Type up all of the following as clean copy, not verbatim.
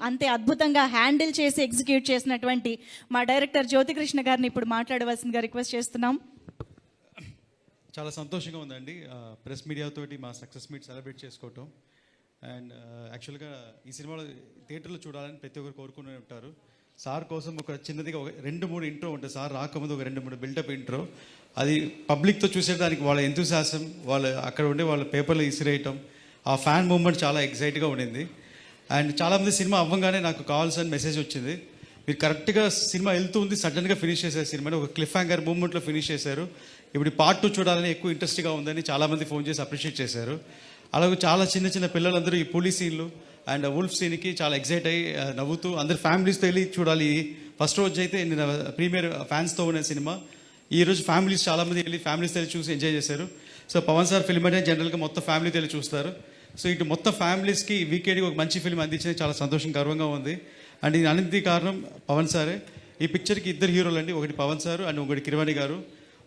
అంతే అద్భుతంగా హ్యాండిల్ చేసి ఎగ్జిక్యూట్ చేసినటువంటి మా డైరెక్టర్ జ్యోతికృష్ణ గారిని ఇప్పుడు మాట్లాడవలసిందిగా రిక్వెస్ట్ చేస్తున్నాం. చాలా సంతోషంగా ఉందండి ప్రెస్ మీడియాతోటి మా సక్సెస్ మీట్ సెలబ్రేట్ చేసుకోవటం. అండ్ యాక్చువల్గా ఈ సినిమాలో థియేటర్లో చూడాలని ప్రతి ఒక్కరు కోరుకునే ఉంటారు. సార్ కోసం ఒక చిన్నదిగా ఒక 2-3 ఇంట్రో ఉంటుంది. సార్ రాకముందు ఒక 2-3 బిల్డప్ ఇంట్రో, అది పబ్లిక్తో చూసేదానికి వాళ్ళ ఎంతూసియాసం, వాళ్ళు అక్కడ ఉండే వాళ్ళ పేపర్లో ఇసిరేయటం, ఆ ఫ్యాన్ మూమెంట్ చాలా ఎగ్జైట్గా ఉండింది. అండ్ చాలామంది సినిమా అవ్వగానే నాకు కాల్స్ అని మెసేజ్ వచ్చింది, మీరు కరెక్ట్గా సినిమా వెళ్తూ ఉంది సడన్గా ఫినిష్ చేశారు సినిమాని, ఒక క్లిఫ్ హ్యాంగర్ మూమెంట్లో ఫినిష్ చేశారు, ఇప్పుడు పార్ట్ 2 చూడాలని ఎక్కువ ఇంట్రెస్ట్గా ఉందని చాలామంది ఫోన్ చేసి అప్రిషియేట్ చేశారు. అలాగే చాలా చిన్న చిన్న పిల్లలందరూ ఈ పులి సీన్లు అండ్ వుల్ఫ్ సీన్కి చాలా ఎగ్జైట్ అయ్యి నవ్వుతూ అందరు ఫ్యామిలీస్తో వెళ్ళి చూడాలి. ఫస్ట్ రోజు అయితే నేను ప్రీమియర్ ఫ్యాన్స్తో ఉన్న సినిమా, ఈరోజు ఫ్యామిలీస్ చాలామంది వెళ్ళి ఫ్యామిలీస్తో వెళ్ళి చూసి ఎంజాయ్ చేశారు. సో పవన్ సార్ ఫిల్మ్ అంటే జనరల్గా మొత్తం ఫ్యామిలీతో వెళ్ళి చూస్తారు. సో ఇటు మొత్తం ఫ్యామిలీస్కి వీకేడీ ఒక మంచి ఫిల్మ్ అందించింది, చాలా సంతోషం గర్వంగా ఉంది. అండ్ ఇది అన్నింటికీ కారణం పవన్ సారే. ఈ పిక్చర్కి 2 హీరోలు అండి, ఒకటి పవన్ సార్ అండ్ ఒకటి కిరవాణి గారు.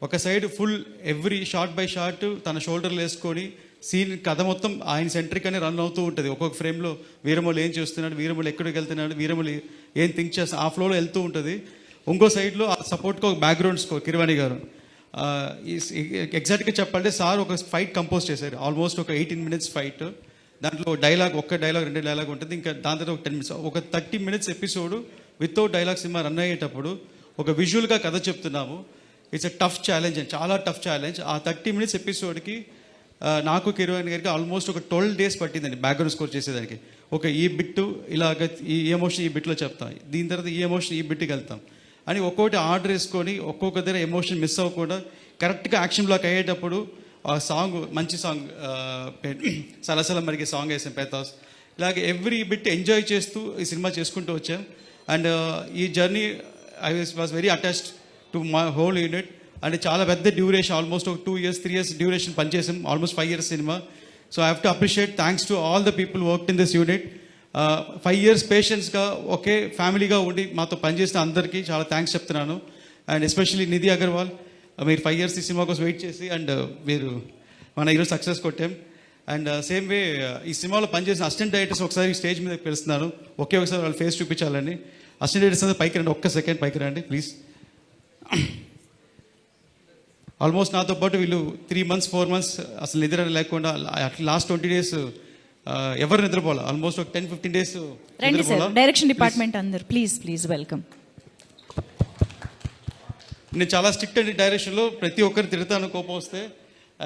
ఒక side full every shot by shot తన షోల్డర్లు వేసుకొని సీన్ కథ మొత్తం ఆయన సెంట్రిక్ అని రన్ అవుతూ ఉంటుంది. ఒక్కొక్క ఫ్రేమ్లో వీరమౌళి ఏం చేస్తున్నాడు, వీరమౌళి ఎక్కడికి వెళ్తున్నాడు, వీరమౌళి ఏం థింక్ చేస్తా, ఆ ఫ్లోలో వెళ్తూ ఉంటుంది. ఇంకో సైడ్లో ఆ సపోర్ట్గా ఒక బ్యాక్గ్రౌండ్ స్కోర్ కిరవాణి గారు. ఎగ్జాక్ట్గా చెప్పాలంటే సార్ ఒక ఫైట్ కంపోజ్ చేశారు, ఆల్మోస్ట్ ఒక 18 minutes ఫైట్. దాంట్లో డైలాగ్, 2 డైలాగ్ ఉంటుంది, ఇంకా దాని తర్వాత ఒక 10 minutes, ఒక 30 minutes episode without dialogue cinema run అయ్యేటప్పుడు ఒక విజువల్గా కథ చెప్తున్నాము. ఇట్స్ ఎ టఫ్ ఛాలెంజ్ అండి, చాలా టఫ్ ఛాలెంజ్. ఆ 30 minutes ఎపిసోడ్కి నాకు కిరవాణి గారికి ఆల్మోస్ట్ ఒక 12 days పట్టిందండి బ్యాక్గ్రౌండ్ స్కోర్ చేసేదానికి. ఒక ఈ బిట్టు ఇలాగ, ఈ ఎమోషన్ ఈ బిట్లో చెప్తాం, దీని తర్వాత ఈ ఎమోషన్ ఈ బిట్కి వెళ్తాం అని ఒక్కొక్కటి ఆర్డర్ వేసుకొని ఒక్కొక్క దగ్గర ఎమోషన్ మిస్ అవ్వకుండా కరెక్ట్గా యాక్షన్ బ్లాక్ అయ్యేటప్పుడు ఆ సాంగ్, మంచి సాంగ్ సలసల మరిగే సాంగ్ వేసాం పేతాస్. ఇలాగే ఎవ్రీ బిట్ ఎంజాయ్ చేస్తూ ఈ సినిమా చేసుకుంటూ వచ్చాం. అండ్ ఈ journey I was very attached to my whole unit. అంటే చాలా పెద్ద డ్యూరేషన్, ఆల్మోస్ట్ ఒక 2 years 3 years డ్యూరేషన్ పనిచేసాం, almost 5 years cinema. So I have to appreciate, thanks to all the people worked in this unit. 5 years పేషెన్స్గా ఒకే ఫ్యామిలీగా ఉండి మాతో పనిచేసిన అందరికీ చాలా థ్యాంక్స్ చెప్తున్నాను. అండ్ ఎస్పెషల్లీ నిధి అగర్వాల్, మీరు 5 years ఈ సినిమా కోసం వెయిట్ చేసి అండ్ మీరు మన ఈరోజు సక్సెస్ కొట్టాం. అండ్ సేమ్ వే ఈ సినిమాలో పనిచేసిన అసిస్టెంట్ డైరెక్టర్స్ ఒకసారి స్టేజ్ మీద పిలుస్తున్నాను, ఒకసారి వాళ్ళ ఫేస్ చూపించాలని. అసిస్టెంట్ డైరెక్టర్స్ అందరూ పైకి రండి, ఒక్క సెకండ్ పైకి రండి ప్లీజ్. ఆల్మోస్ట్ నాతో పాటు వీళ్ళు 3 months 4 months అసలు నిద్ర లేకుండా లాస్ట్ 20 days ఎవరు నిద్రపోవాలి, ఆల్మోస్ట్ ఒక 10-15 days. రండి సార్, డైరెక్షన్ డిపార్ట్మెంట్ అందరు ప్లీజ్ వెల్కమ్. నేను చాలా స్ట్రిక్ట్ అండి డైరెక్షన్లో, ప్రతి ఒక్కరు తిడతాను కోపం వస్తే.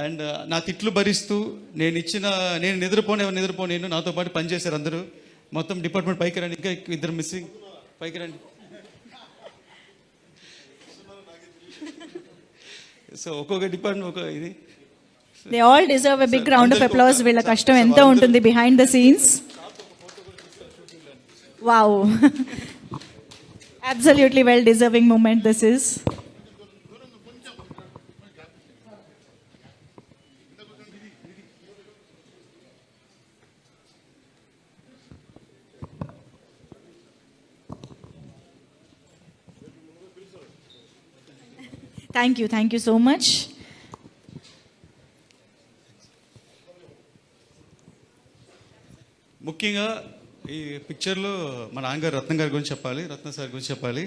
అండ్ నా తిట్లు భరిస్తూ నేను నిద్రపోనేను నాతో పాటు పనిచేశారు అందరూ. మొత్తం డిపార్ట్మెంట్ పైకి రండి, ఇంకా 2 మిస్సింగ్, పైకి రండి. సో ఒక్కొక్క డిపార్ట్మెంట్ ఒక ఇది. They all deserve a big round of applause. వీళ్ళ కష్టం ఎంత ఉంటుంది behind the scenes. Wow. Absolutely well deserving moment this is. Thank you so much. ముఖ్యంగా ఈ పిక్చర్లో మా నాన్నగారు రత్నం గారి గురించి చెప్పాలి, రత్న సార్ గురించి చెప్పాలి.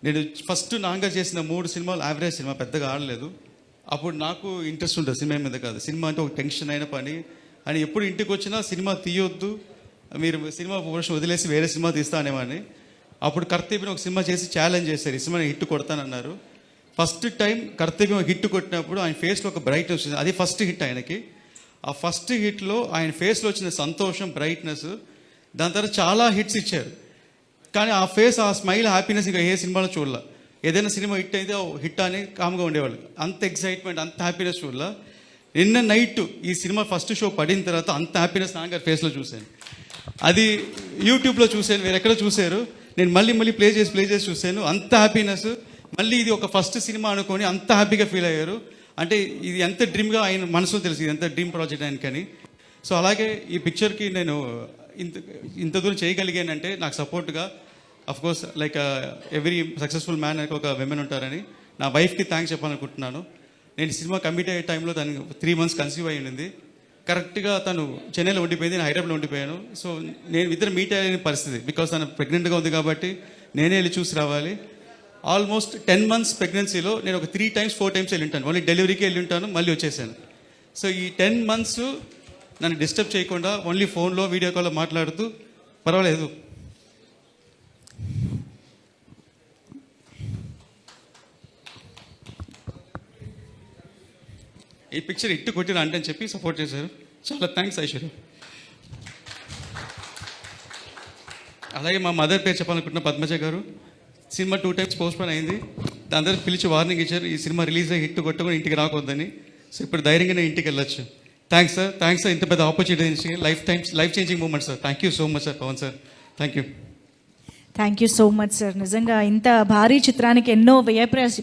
నేను ఫస్ట్ నాన్నగారు చేసిన 3 సినిమాలు యావరేజ్ సినిమా, పెద్దగా ఆడలేదు. అప్పుడు నాకు ఇంట్రెస్ట్ ఉంటుంది సినిమా మీద కాదు, సినిమా అంటే ఒక టెన్షన్ అయిన పని అని. ఎప్పుడు ఇంటికి వచ్చినా సినిమా తీయొద్దు, మీరు సినిమా ప్రొఫెషన్ వదిలేసి వేరే సినిమా తీస్తా అనేవాడిని. అప్పుడు కర్తవ్యం ఒక సినిమా చేసి ఛాలెంజ్ చేశారు, ఈ సినిమా హిట్ కొడతానన్నారు. ఫస్ట్ టైం కర్తవ్యం హిట్ కొట్టినప్పుడు ఆయన ఫేస్లో ఒక బ్రైట్నెస్ వచ్చింది, అది ఫస్ట్ హిట్ ఆయనకి. ఆ ఫస్ట్ హిట్లో ఆయన ఫేస్లో వచ్చిన సంతోషం, బ్రైట్నెస్, దాని తర్వాత చాలా హిట్స్ ఇచ్చారు. కానీ ఆ ఫేస్, ఆ స్మైల్, హ్యాపీనెస్ ఇంకా ఏ సినిమాలో చూడాల. ఏదైనా సినిమా హిట్ అయితే హిట్ అని కామ్గా ఉండేవాళ్ళు, అంత ఎక్సైట్మెంట్, అంత హ్యాపీనెస్ చూడాల. నిన్న నైట్ ఈ సినిమా ఫస్ట్ షో పడిన తర్వాత అంత హ్యాపీనెస్ నాన్నగారి ఫేస్లో చూశాను. అది యూట్యూబ్లో చూశాను, వేరే ఎక్కడ చూశారు, నేను మళ్ళీ ప్లే చేసి చూశాను. అంత హ్యాపీనెస్, మళ్ళీ ఇది ఒక ఫస్ట్ సినిమా అనుకొని అంత హ్యాపీగా ఫీల్ అయ్యారు. అంటే ఇది ఎంత డ్రీమ్గా ఆయన మనసులో తెలుసు, ఇది ఎంత డ్రీమ్ ప్రాజెక్ట్ ఆయనకని. సో అలాగే ఈ పిక్చర్కి నేను ఇంత దూరం చేయగలిగానంటే నాకు సపోర్ట్గా of course like every successful man అని ఒక విమెన్ ఉంటారని నా వైఫ్కి థ్యాంక్స్ చెప్పాలనుకుంటున్నాను. నేను సినిమా కమిట్ అయ్యే టైంలో దానికి 3 months కన్సీవ్ అయ్యి ఉంది. కరెక్ట్గా తను చెన్నైలో ఉండిపోయింది, నేను హైదరాబాద్లో ఉండిపోయాను. సో నేను ఇద్దరు మీట్ అయ్యే పరిస్థితి, బికాస్ తను ప్రెగ్నెంట్గా ఉంది కాబట్టి నేనే వెళ్ళి చూసి రావాలి. ఆల్మోస్ట్ 10 months ప్రెగ్నెన్సీలో నేను ఒక 3 times 4 times వెళ్ళి ఉంటాను. ఓన్లీ డెలివరీకి వెళ్ళి ఉంటాను, మళ్ళీ వచ్చేసాను. సో ఈ 10 months నన్ను డిస్టర్బ్ చేయకుండా ఓన్లీ ఫోన్లో వీడియో కాల్లో మాట్లాడుతూ పర్వాలేదు. ఈ పిక్చర్ ఇట్టు కొట్టిన అంటే అని చెప్పి సపోర్ట్ చేశారు. చాలా థ్యాంక్స్ ఐశ్వర్య. అలాగే మా మదర్ పేరు చెప్పాలనుకుంటున్న పద్మజ గారు. సినిమా 2 times పోస్ట్పోన్ అయింది. అందరూ పిలిచి వార్నింగ్ ఇచ్చారు, ఈ సినిమా రిలీజ్ అయ్యి హిట్ కొట్టుకొని ఇంటికి రాకూడదని. సో ఇప్పుడు ధైర్యంగా నేను ఇంటికి వెళ్ళొచ్చు. థ్యాంక్స్ సార్, ఇంత పెద్ద opportunity, life changing moment sir. Thank you so much sir, Pawan sir. Thank you. Thank you so much sir. నిజంగా ఇంత భారీ చిత్రానికి ఎన్నో వ్యయ ప్రయాస